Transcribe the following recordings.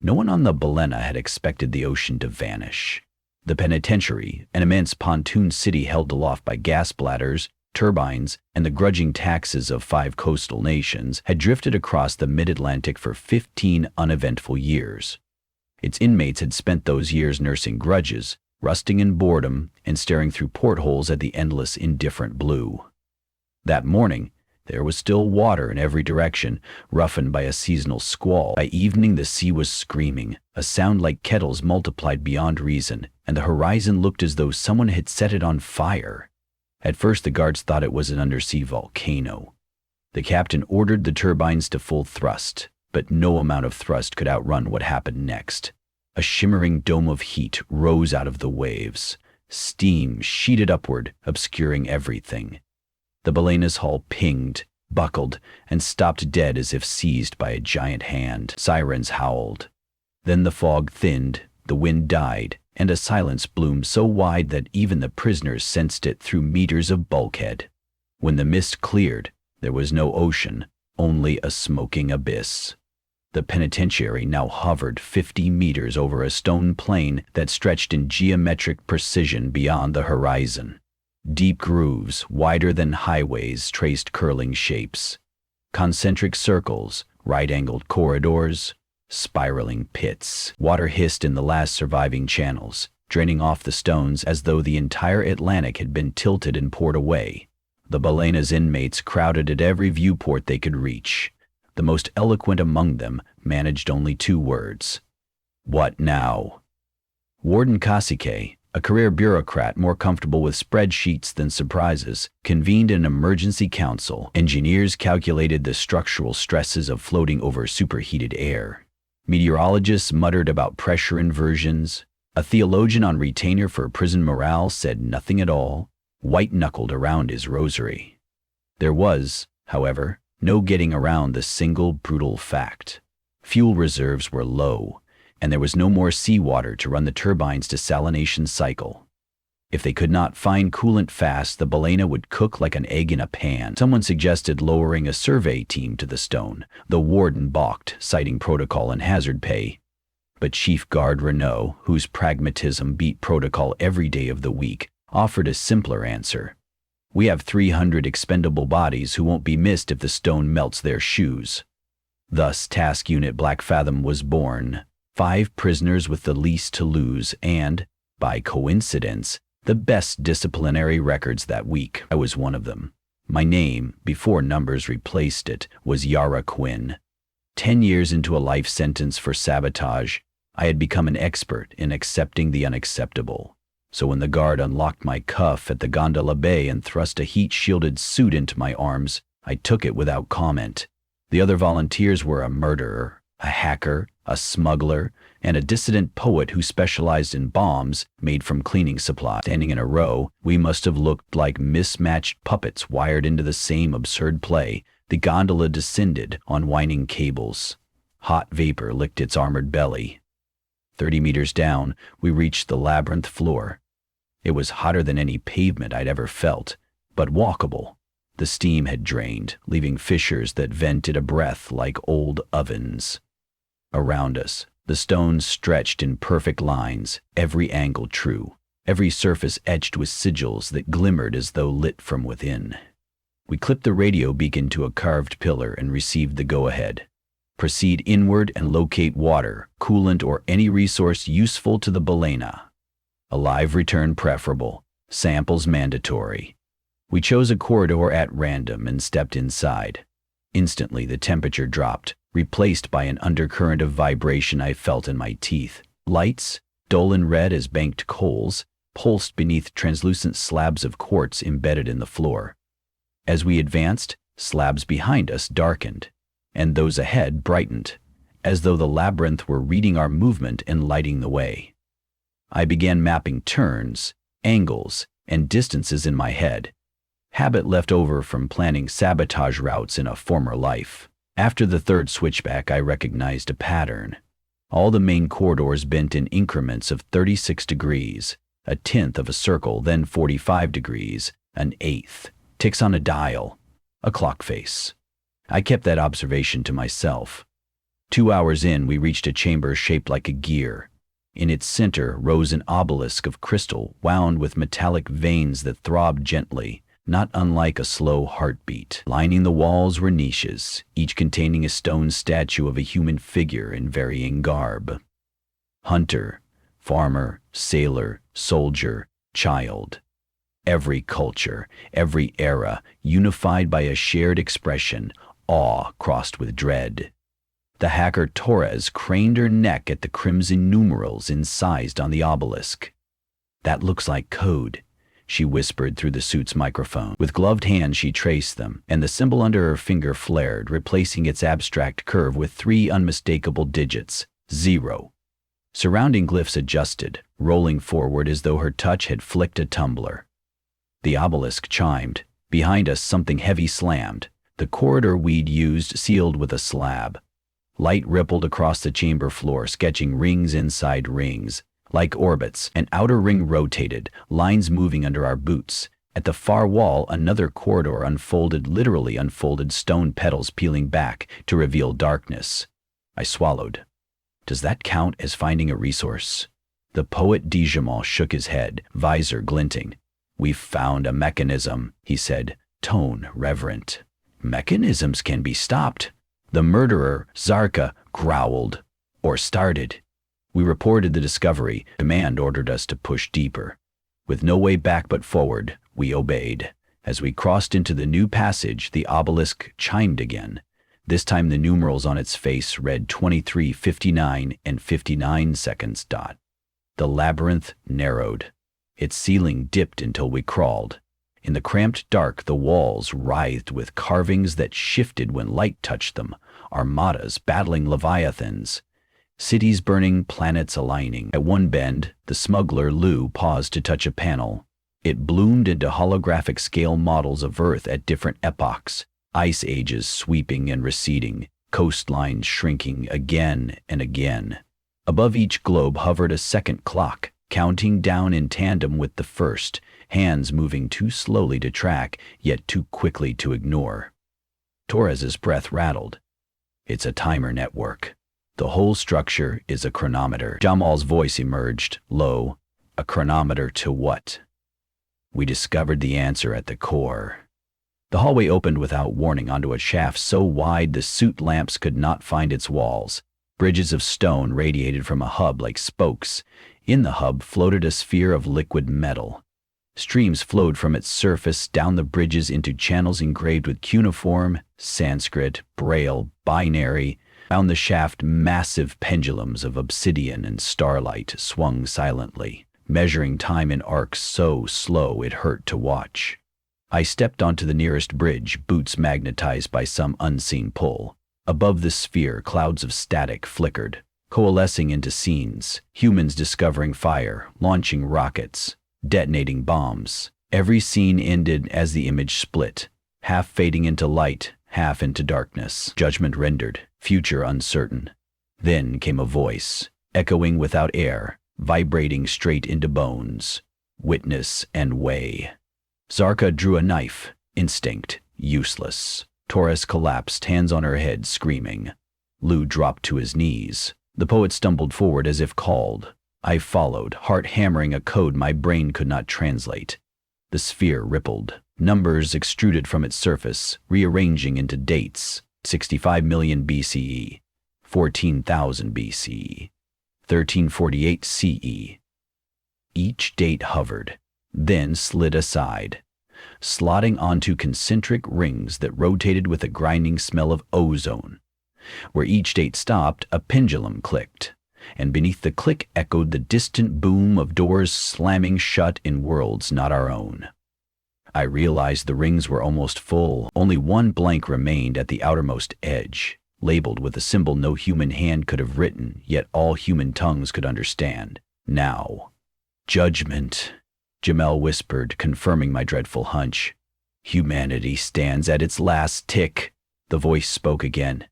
No one on the Balena had expected the ocean to vanish. The penitentiary, an immense pontoon city held aloft by gas bladders, turbines, and the grudging taxes of 5 coastal nations, had drifted across the mid-Atlantic for 15 uneventful years. Its inmates had spent those years nursing grudges, rusting in boredom, and staring through portholes at the endless indifferent blue. That morning, there was still water in every direction, roughened by a seasonal squall. By evening the sea was screaming, a sound like kettles multiplied beyond reason, and the horizon looked as though someone had set it on fire. At first the guards thought it was an undersea volcano. The captain ordered the turbines to full thrust, but no amount of thrust could outrun what happened next. A shimmering dome of heat rose out of the waves. Steam sheeted upward, obscuring everything. The Balena's hull pinged, buckled, and stopped dead as if seized by a giant hand. Sirens howled. Then the fog thinned, the wind died, and a silence bloomed so wide that even the prisoners sensed it through meters of bulkhead. When the mist cleared, there was no ocean, only a smoking abyss. The penitentiary now hovered 50 meters over a stone plain that stretched in geometric precision beyond the horizon. Deep grooves, wider than highways, traced curling shapes. Concentric circles, right-angled corridors, spiraling pits. Water hissed in the last surviving channels, draining off the stones as though the entire Atlantic had been tilted and poured away. The Balena's inmates crowded at every viewport they could reach. The most eloquent among them managed only 2 words. What now? Warden Kasike, a career bureaucrat more comfortable with spreadsheets than surprises, convened an emergency council. Engineers calculated the structural stresses of floating over superheated air. Meteorologists muttered about pressure inversions. A theologian on retainer for prison morale said nothing at all, white-knuckled around his rosary. There was, however, no getting around the single brutal fact. Fuel reserves were low, and there was no more seawater to run the turbines to salination cycle. If they could not find coolant fast, the Balena would cook like an egg in a pan. Someone suggested lowering a survey team to the stone. The warden balked, citing protocol and hazard pay. But Chief Guard Renault, whose pragmatism beat protocol every day of the week, offered a simpler answer. We have 300 expendable bodies who won't be missed if the stone melts their shoes. Thus Task Unit Black Fathom was born, 5 prisoners with the least to lose and, by coincidence, the best disciplinary records that week. I was one of them. My name, before numbers replaced it, was Yara Quinn. 10 years into a life sentence for sabotage, I had become an expert in accepting the unacceptable. So when the guard unlocked my cuff at the gondola bay and thrust a heat-shielded suit into my arms, I took it without comment. The other volunteers were a murderer, a hacker, a smuggler, and a dissident poet who specialized in bombs made from cleaning supplies. Standing in a row, we must have looked like mismatched puppets wired into the same absurd play. The gondola descended on whining cables. Hot vapor licked its armored belly. 30 meters down, we reached the labyrinth floor. It was hotter than any pavement I'd ever felt, but walkable. The steam had drained, leaving fissures that vented a breath like old ovens. Around us, the stones stretched in perfect lines, every angle true, every surface etched with sigils that glimmered as though lit from within. We clipped the radio beacon to a carved pillar and received the go-ahead. Proceed inward and locate water, coolant, or any resource useful to the Balena. A live return preferable, samples mandatory. We chose a corridor at random and stepped inside. Instantly the temperature dropped, replaced by an undercurrent of vibration I felt in my teeth. Lights, dull and red as banked coals, pulsed beneath translucent slabs of quartz embedded in the floor. As we advanced, slabs behind us darkened, and those ahead brightened, as though the labyrinth were reading our movement and lighting the way. I began mapping turns, angles, and distances in my head, habit left over from planning sabotage routes in a former life. After the 3rd switchback, I recognized a pattern. All the main corridors bent in increments of 36 degrees, a tenth of a circle, then 45 degrees, an eighth, ticks on a dial, a clock face. I kept that observation to myself. 2 hours in, we reached a chamber shaped like a gear. In its center rose an obelisk of crystal wound with metallic veins that throbbed gently, not unlike a slow heartbeat. Lining the walls were niches, each containing a stone statue of a human figure in varying garb. Hunter, farmer, sailor, soldier, child. Every culture, every era, unified by a shared expression, awe crossed with dread. The hacker Torres craned her neck at the crimson numerals incised on the obelisk. "That looks like code," she whispered through the suit's microphone. With gloved hands she traced them, and the symbol under her finger flared, replacing its abstract curve with 3 unmistakable digits, 0. Surrounding glyphs adjusted, rolling forward as though her touch had flicked a tumbler. The obelisk chimed. Behind us something heavy slammed, the corridor we'd used sealed with a slab. Light rippled across the chamber floor, sketching rings inside rings. Like orbits, an outer ring rotated, lines moving under our boots. At the far wall, another corridor unfolded, literally unfolded, stone petals peeling back to reveal darkness. I swallowed. Does that count as finding a resource? The poet Djamal shook his head, visor glinting. "We've found a mechanism," he said, tone reverent. "Mechanisms can be stopped," the murderer, Zarka, growled. "Or started." We reported the discovery. Command ordered us to push deeper. With no way back but forward, we obeyed. As we crossed into the new passage, the obelisk chimed again. This time the numerals on its face read 23, 59, and 59 seconds. The labyrinth narrowed. Its ceiling dipped until we crawled. In the cramped dark, the walls writhed with carvings that shifted when light touched them, armadas battling leviathans. Cities burning, planets aligning. At one bend, the smuggler Lou paused to touch a panel. It bloomed into holographic scale models of Earth at different epochs, ice ages sweeping and receding, coastlines shrinking again and again. Above each globe hovered a second clock, counting down in tandem with the first, hands moving too slowly to track, yet too quickly to ignore. Torres's breath rattled. "It's a timer network. The whole structure is a chronometer." Jamal's voice emerged, low. "A chronometer to what?" We discovered the answer at the core. The hallway opened without warning onto a shaft so wide the suit lamps could not find its walls. Bridges of stone radiated from a hub like spokes. In the hub floated a sphere of liquid metal. Streams flowed from its surface down the bridges into channels engraved with cuneiform, Sanskrit, Braille, binary. Down the shaft, massive pendulums of obsidian and starlight swung silently, measuring time in arcs so slow it hurt to watch. I stepped onto the nearest bridge, boots magnetized by some unseen pull. Above the sphere, clouds of static flickered, coalescing into scenes, humans discovering fire, launching rockets, detonating bombs. Every scene ended as the image split, half fading into light, half into darkness. Judgment rendered, future uncertain. Then came a voice, echoing without air, vibrating straight into bones. "Witness and weigh." Zarka drew a knife, instinct, useless. Torres collapsed, hands on her head, screaming. Lou dropped to his knees. The poet stumbled forward as if called. I followed, heart hammering a code my brain could not translate. The sphere rippled. Numbers extruded from its surface, rearranging into dates. 65 million BCE, 14,000 BCE, 1348 CE. Each date hovered, then slid aside, slotting onto concentric rings that rotated with a grinding smell of ozone. Where each date stopped, a pendulum clicked, and beneath the click echoed the distant boom of doors slamming shut in worlds not our own. I realized the rings were almost full. Only one blank remained at the outermost edge, labeled with a symbol no human hand could have written, yet all human tongues could understand. Now. "Judgment," Jamel whispered, confirming my dreadful hunch. "Humanity stands at its last tick," the voice spoke again.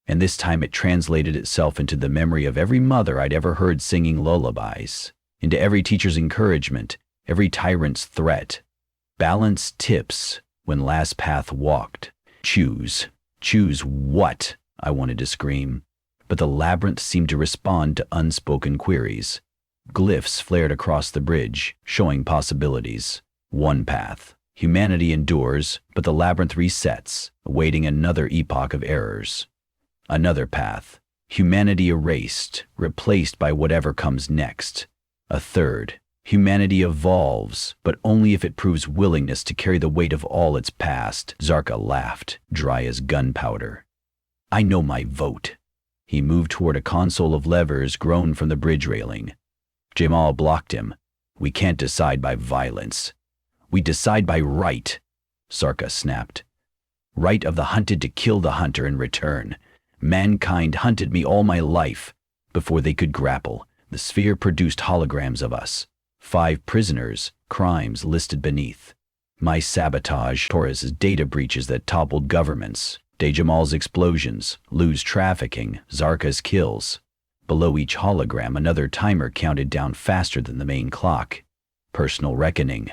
And this time it translated itself into the memory of every mother I'd ever heard singing lullabies, into every teacher's encouragement, every tyrant's threat. Balance tips when last path walked. Choose. Choose what? I wanted to scream. but the labyrinth seemed to respond to unspoken queries. Glyphs flared across the bridge, showing possibilities. One path. Humanity endures, but the labyrinth resets, awaiting another epoch of errors. Another path. Humanity erased, replaced by whatever comes next. A third. Humanity evolves, but only if it proves willingness to carry the weight of all its past. Zarka laughed, dry as gunpowder. I know my vote. He moved toward a console of levers grown from the bridge railing. Jamal blocked him. We can't decide by violence. We decide by right, Zarka snapped. Right of the hunted to kill the hunter in return. Mankind hunted me all my life. Before they could grapple, the sphere produced holograms of us. 5 prisoners, crimes listed beneath. My sabotage, Torres's data breaches that toppled governments, Jamal's explosions, Lou's trafficking, Zarka's kills. Below each hologram, another timer counted down faster than the main clock. Personal reckoning.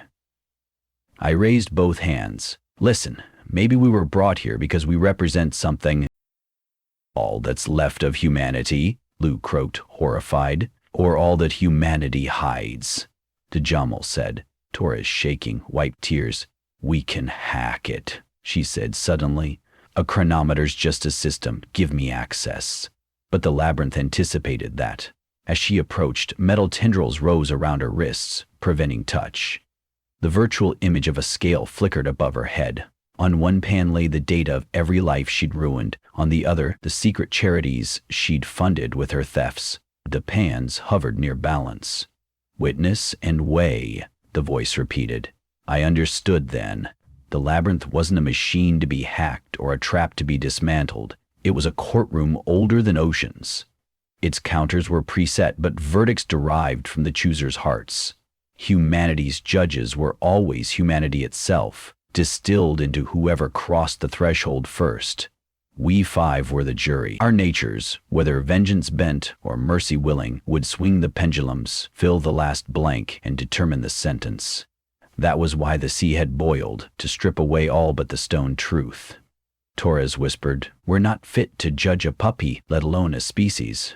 I raised both hands. Listen, maybe we were brought here because we represent something. All that's left of humanity, Lou croaked, horrified, or all that humanity hides. Jamal said, Torres shaking, wiped tears. We can hack it, she said suddenly. A chronometer's just a system, give me access. But the labyrinth anticipated that. As she approached, metal tendrils rose around her wrists, preventing touch. The virtual image of a scale flickered above her head. On one pan lay the data of every life she'd ruined, on the other the secret charities she'd funded with her thefts. The pans hovered near balance. Witness and weigh, the voice repeated. I understood then. The labyrinth wasn't a machine to be hacked or a trap to be dismantled. It was a courtroom older than oceans. Its counters were preset, but verdicts derived from the choosers' hearts. Humanity's judges were always humanity itself, distilled into whoever crossed the threshold first. We 5 were the jury. Our natures, whether vengeance bent or mercy willing, would swing the pendulums, fill the last blank, and determine the sentence. That was why the sea had boiled, to strip away all but the stone truth. Torres whispered, We're not fit to judge a puppy, let alone a species.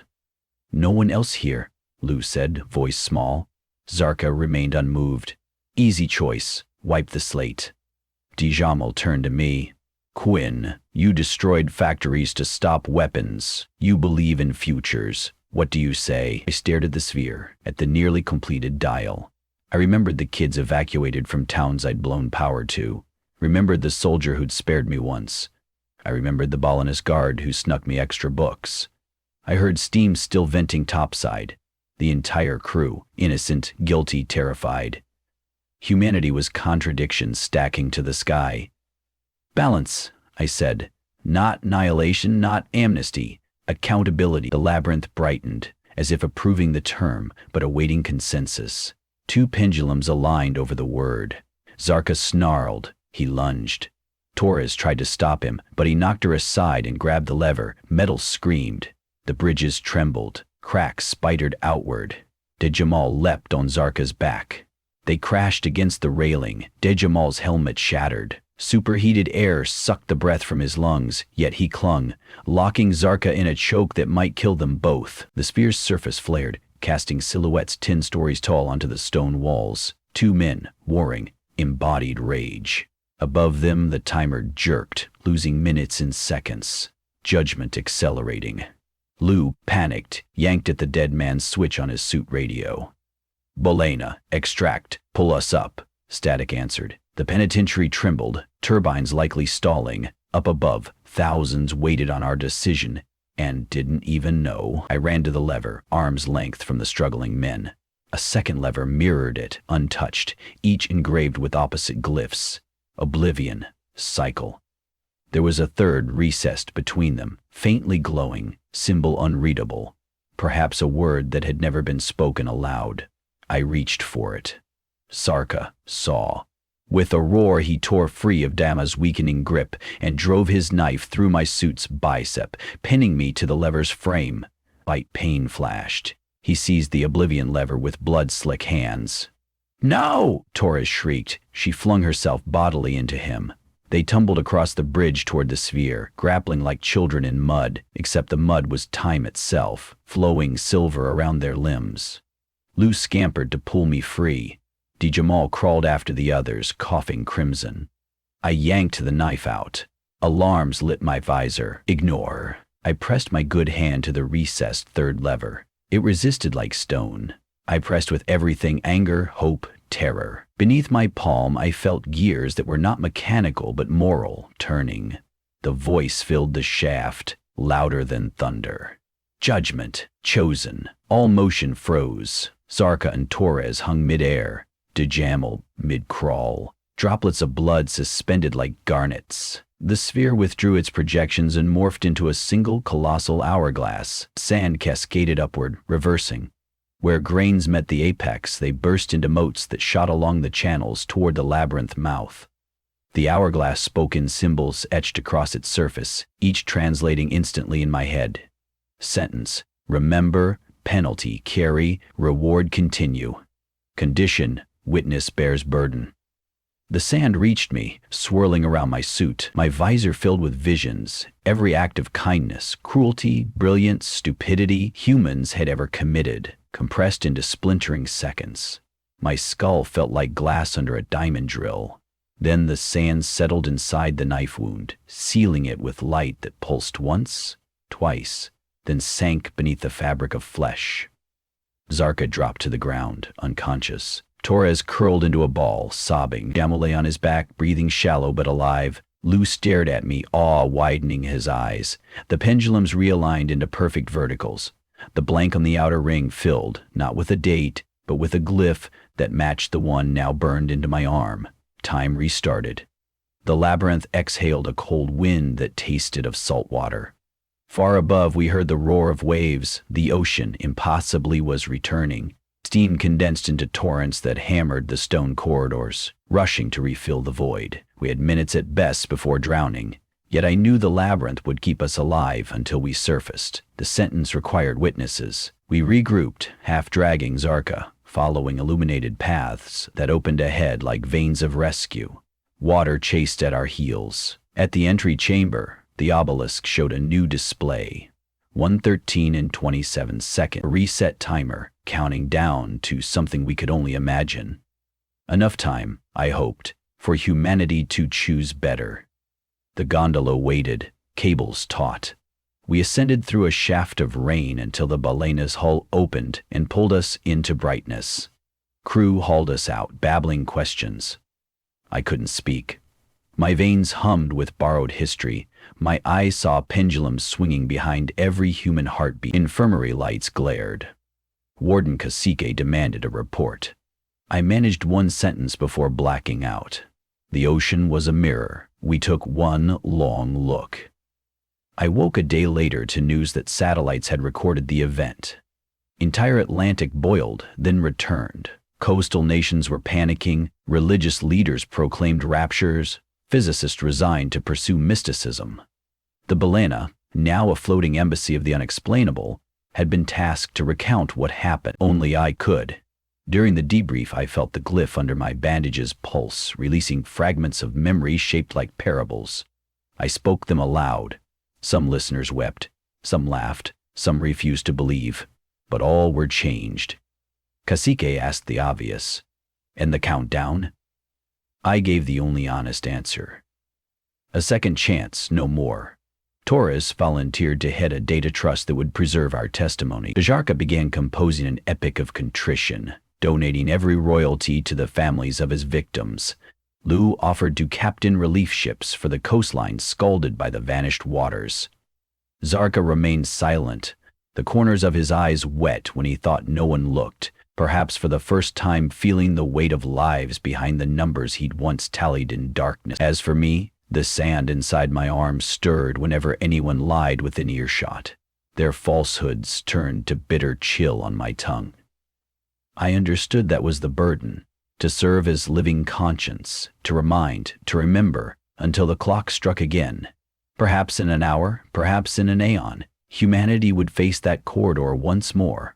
No one else here, Lou said, voice small. Zarka remained unmoved. Easy choice, wipe the slate. Jamal turned to me. Quinn, you destroyed factories to stop weapons. You believe in futures. What do you say? I stared at the sphere, at the nearly completed dial. I remembered the kids evacuated from towns I'd blown power to. Remembered the soldier who'd spared me once. I remembered the Balinist guard who snuck me extra books. I heard steam still venting topside. The entire crew, innocent, guilty, terrified. Humanity was contradictions stacking to the sky. Balance, I said. Not annihilation, not amnesty. Accountability. The labyrinth brightened, as if approving the term, but awaiting consensus. 2 pendulums aligned over the word. Zarka snarled. He lunged. Torres tried to stop him, but he knocked her aside and grabbed the lever. Metal screamed. The bridges trembled. Cracks spidered outward. Jamal leapt on Zarka's back. They crashed against the railing. Jamal's helmet shattered. Superheated air sucked the breath from his lungs, yet he clung, locking Zarka in a choke that might kill them both. The sphere's surface flared, casting silhouettes 10 stories tall onto the stone walls. 2 men, warring, embodied rage. Above them, the timer jerked, losing minutes in seconds. Judgment accelerating. Lou, panicked, yanked at the dead man's switch on his suit radio. Bolena, extract, pull us up, Static answered. The penitentiary trembled, turbines likely stalling. Up above, thousands waited on our decision, and didn't even know. I ran to the lever, arm's length from the struggling men. A second lever mirrored it, untouched, each engraved with opposite glyphs. Oblivion, cycle. There was a third recessed between them, faintly glowing, symbol unreadable. Perhaps a word that had never been spoken aloud. I reached for it. Zarka saw. With a roar, he tore free of Dama's weakening grip and drove his knife through my suit's bicep, pinning me to the lever's frame. Light pain flashed. He seized the Oblivion lever with blood-slick hands. No! Torres shrieked. She flung herself bodily into him. They tumbled across the bridge toward the sphere, grappling like children in mud, except the mud was time itself, flowing silver around their limbs. Lou scampered to pull me free. Jamal crawled after the others, coughing crimson. I yanked the knife out. Alarms lit my visor. Ignore. I pressed my good hand to the recessed third lever. It resisted like stone. I pressed with everything: anger, hope, terror. Beneath my palm I felt gears that were not mechanical but moral, turning. The voice filled the shaft, louder than thunder. Judgment. Chosen. All motion froze. Zarka and Torres hung mid-air. Jamal mid-crawl. Droplets of blood suspended like garnets. The sphere withdrew its projections and morphed into a single colossal hourglass. Sand cascaded upward, reversing. Where grains met the apex, they burst into moats that shot along the channels toward the labyrinth mouth. The hourglass spoke in symbols etched across its surface, each translating instantly in my head. Sentence: remember, penalty, carry, reward, continue. Condition: witness bears burden. The sand reached me, swirling around my suit, my visor filled with visions, every act of kindness, cruelty, brilliance, stupidity humans had ever committed, compressed into splintering seconds. My skull felt like glass under a diamond drill. Then the sand settled inside the knife wound, sealing it with light that pulsed once, twice, then sank beneath the fabric of flesh. Zarka dropped to the ground, unconscious. Torres curled into a ball, sobbing. Jamal lay on his back, breathing shallow but alive. Lou stared at me, awe widening his eyes. The pendulums realigned into perfect verticals. The blank on the outer ring filled, not with a date, but with a glyph that matched the one now burned into my arm. Time restarted. The labyrinth exhaled a cold wind that tasted of salt water. Far above we heard the roar of waves. The ocean impossibly was returning. Steam condensed into torrents that hammered the stone corridors, rushing to refill the void. We had minutes at best before drowning, yet I knew the labyrinth would keep us alive until we surfaced. The sentence required witnesses. We regrouped, half dragging Zarka, following illuminated paths that opened ahead like veins of rescue. Water chased at our heels. At the entry chamber, the obelisk showed a new display. 1:13 and 27 seconds. A reset timer, counting down to something we could only imagine. Enough time, I hoped, for humanity to choose better. The gondola waited, cables taut. We ascended through a shaft of rain until the balena's hull opened and pulled us into brightness. Crew hauled us out, babbling questions. I couldn't speak. My veins hummed with borrowed history. My eyes saw pendulums swinging behind every human heartbeat. Infirmary lights glared. Warden Cacique demanded a report. I managed one sentence before blacking out. The ocean was a mirror. We took one long look. I woke a day later to news that satellites had recorded the event. Entire Atlantic boiled, then returned. Coastal nations were panicking. Religious leaders proclaimed raptures. Physicists resigned to pursue mysticism. The balena, now a floating embassy of the unexplainable, had been tasked to recount what happened. Only I could. During the debrief, I felt the glyph under my bandages pulse, releasing fragments of memory shaped like parables. I spoke them aloud. Some listeners wept, some laughed, some refused to believe, but all were changed. Cacique asked the obvious. And the countdown? I gave the only honest answer. A second chance, no more. Torres volunteered to head a data trust that would preserve our testimony. Zarka began composing an epic of contrition, donating every royalty to the families of his victims. Lou offered to captain relief ships for the coastline scalded by the vanished waters. Zarka remained silent, the corners of his eyes wet when he thought no one looked, perhaps for the first time feeling the weight of lives behind the numbers he'd once tallied in darkness. As for me, the sand inside my arms stirred whenever anyone lied within earshot. Their falsehoods turned to bitter chill on my tongue. I understood that was the burden, to serve as living conscience, to remind, to remember, until the clock struck again. Perhaps in an hour, perhaps in an aeon, humanity would face that corridor once more.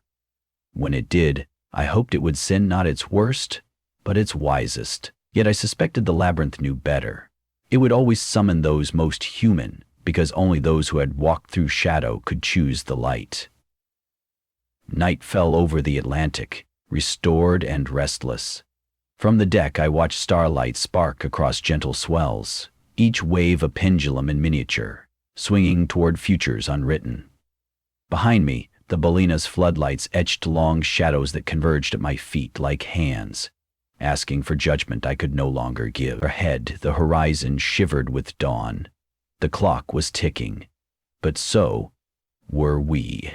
When it did, I hoped it would send not its worst, but its wisest. Yet I suspected the labyrinth knew better. It would always summon those most human, because only those who had walked through shadow could choose the light. Night fell over the Atlantic, restored and restless. From the deck I watched starlight spark across gentle swells, each wave a pendulum in miniature, swinging toward futures unwritten. Behind me, the Balena's floodlights etched long shadows that converged at my feet like hands, asking for judgment I could no longer give. Ahead, the horizon shivered with dawn. The clock was ticking, but so were we.